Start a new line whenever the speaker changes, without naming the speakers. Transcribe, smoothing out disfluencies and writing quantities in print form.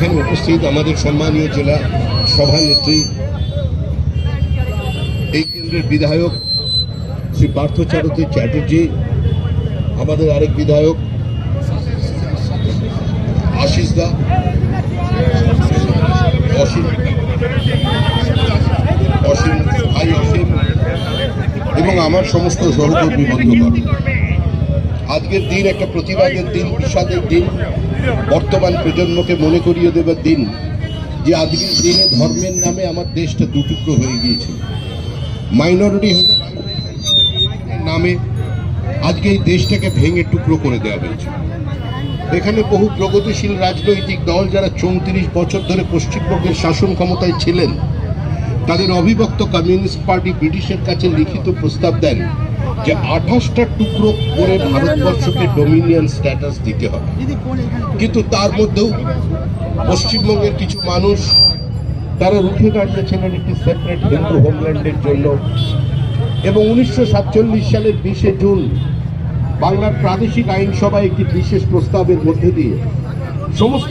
এখানে উপস্থিত আমাদের সম্মানীয় জেলা সভানেত্রী, এই কেন্দ্রের বিধায়ক শ্রী পার্থসারথী চ্যাটার্জি, আমাদের আরেক বিধায়ক আশিস দা, অসীম এবং আমার সমস্ত সহকর্মী বন্ধুগণ, আজকের দিন একটা প্রতিবাদের দিন, বিষাদের দিন, বর্তমান প্রজন্মকে মনে করিয়ে দেবার দিন যে আজকের দিনে ধর্মের নামে আমার দেশটা দুটুকরো হয়ে গিয়েছে। মাইনরিটি নামে আজকে এই দেশটাকে ভেঙে টুকরো করে দেওয়া হয়েছে। এখানে বহু প্রগতিশীল রাজনৈতিক দল যারা 34 বছর ধরে পশ্চিমবঙ্গের শাসন ক্ষমতায় ছিলেন, তাদের অবিভক্ত কমিউনিস্ট পার্টি ব্রিটিশের কাছে লিখিত প্রস্তাব দেন যে 28টা টুকরো করে ভারতবর্ষকে ডোমিনিয়ন স্ট্যাটাস দিতে হবে। কিন্তু তার মধ্যেও পশ্চিমবঙ্গের কিছু মানুষ তারা রুখে দাঁড়িয়েছিলেন একটি সেপারেট হিন্দু হোমল্যান্ডের জন্য, এবং 1947 সালের 20শে জুন বাংলার প্রাদেশিক আইনসভায় একটি বিশেষ প্রস্তাবের মধ্যে দিয়ে সমস্ত